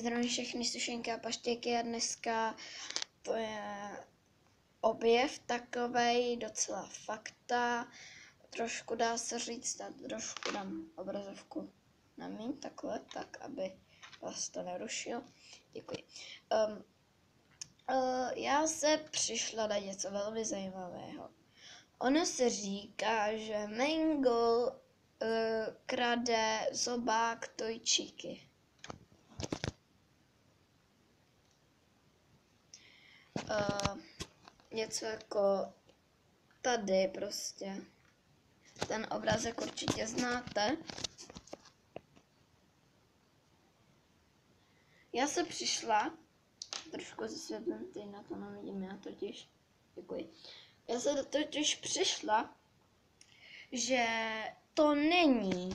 zdravím všechny sušenky a paštěky a dneska to je objev takovej, docela fakta, trošku dá se říct, a trošku dám obrazovku na míň, takhle, tak, aby vás to nerušilo. Děkuji. Já se přišla na něco velmi zajímavého. Ono se říká, že Mengele krade zobák Tojčiky. Něco jako tady prostě. Ten obrázek určitě znáte. Já se přišla, trošku zesvětlím, ty na to nevidím já totiž, děkuji. Já se totiž přišla, že to není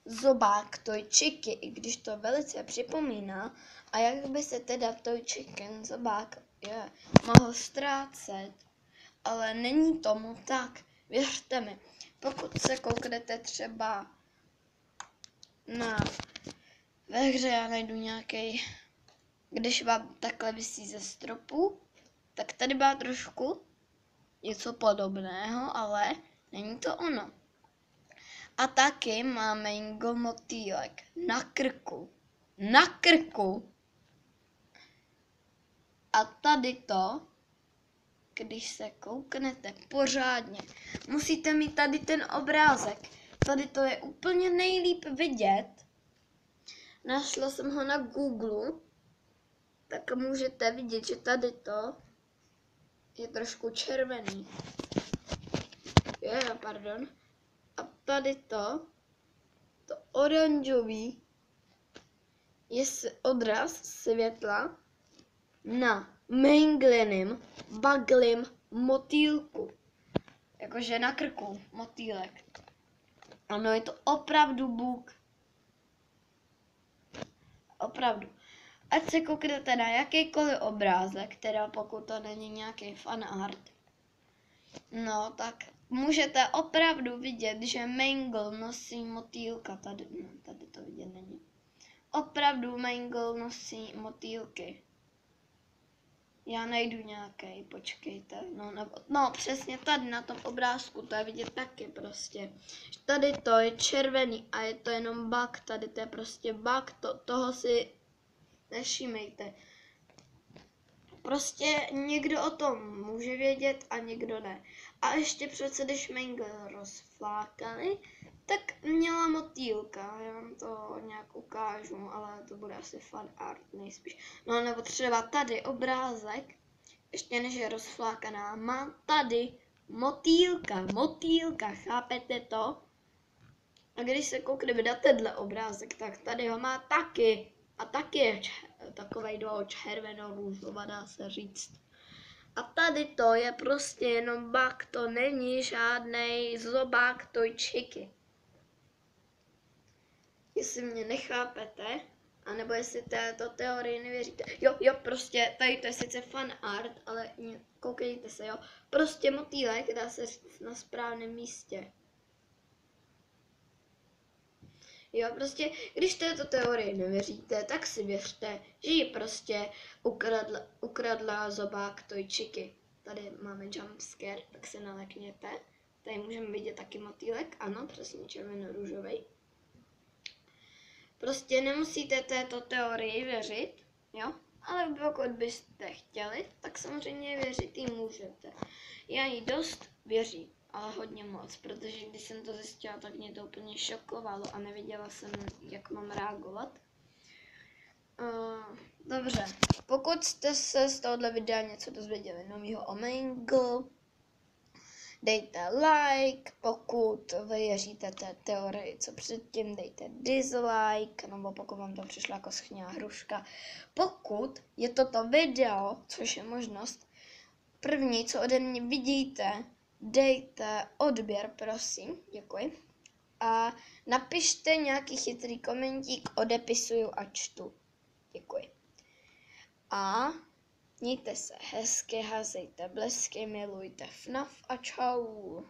zobák Tojčiky, i když to velice připomíná, a jak by se teda Tojčikin zobák mohl ztrácet, ale není tomu tak, věřte mi. Pokud se kouknete třeba ve hře, já najdu nějaký, když vám takhle visí ze stropu, tak tady má trošku něco podobného, ale není to ono. A taky má Mengele motýlek na krku. Na krku! A tady to, když se kouknete pořádně, musíte mít tady ten obrázek. Tady to je úplně nejlíp vidět. Našla jsem ho na Google, tak můžete vidět, že tady to je trošku červený. Pardon. A tady to oranžový, je odraz světla na Mengeleným baglím motýlku. Jakože na krku motýlek. Ano, je to opravdu bůk. Opravdu. Ať se kouknete na jakýkoliv obrázek, teda pokud to není nějaký fan art, no tak můžete opravdu vidět, že Mengele nosí motýlka. Tady to vidět není. Opravdu Mengele nosí motýlky. Já najdu nějaký, počkejte. No, přesně tady na tom obrázku, to je vidět taky prostě. Tady to je červený a je to jenom bug, tady to je prostě bug, toho si nevšímejte. Prostě někdo o tom může vědět a někdo ne. A ještě přece, když Mengele rozflákali, tak měla motýlka. Já vám to nějak ukážu, ale to bude asi fan art nejspíš. No nebo třeba tady obrázek, ještě než je rozflákaná, má tady motýlka, chápete to? A když se koukneme na tenhle obrázek, tak tady ho má taky. A taky je takovej do červeno-růžova, dá se říct. A tady to je prostě jenom bug, to není žádnej zobák Tojčiky. Jestli mě nechápete, anebo jestli této teorii nevěříte. Jo, prostě tady to je sice fan art, ale koukejte se, jo. Prostě motýlek dá se říct na správném místě. Jo, prostě, když této teorii nevěříte, tak si věřte, že ji prostě ukradla zobák Tojčiky. Tady máme jumpscare, tak se nalekněte. Tady můžeme vidět taky motýlek, ano, přesně červeno-růžovej. Prostě nemusíte této teorii věřit, jo, ale pokud byste chtěli, tak samozřejmě věřit jí můžete. Já jí dost věřím, ale hodně moc, protože když jsem to zjistila, tak mě to úplně šokovalo a nevěděla jsem, jak mám reagovat. Dobře, pokud jste se z tohohle videa něco dozvěděli nového o Mengele, dejte like, pokud věříte té teorii, co předtím, dejte dislike, nebo pokud vám to přišlo jako schňá hruška. Pokud je toto video, což je možnost, první, co ode mě vidíte, dejte odběr, prosím, děkuji. A napište nějaký chytrý komentík, odepisuju a čtu. Děkuji. A mějte se hezky, házejte blesky, milujte FNAF a čau.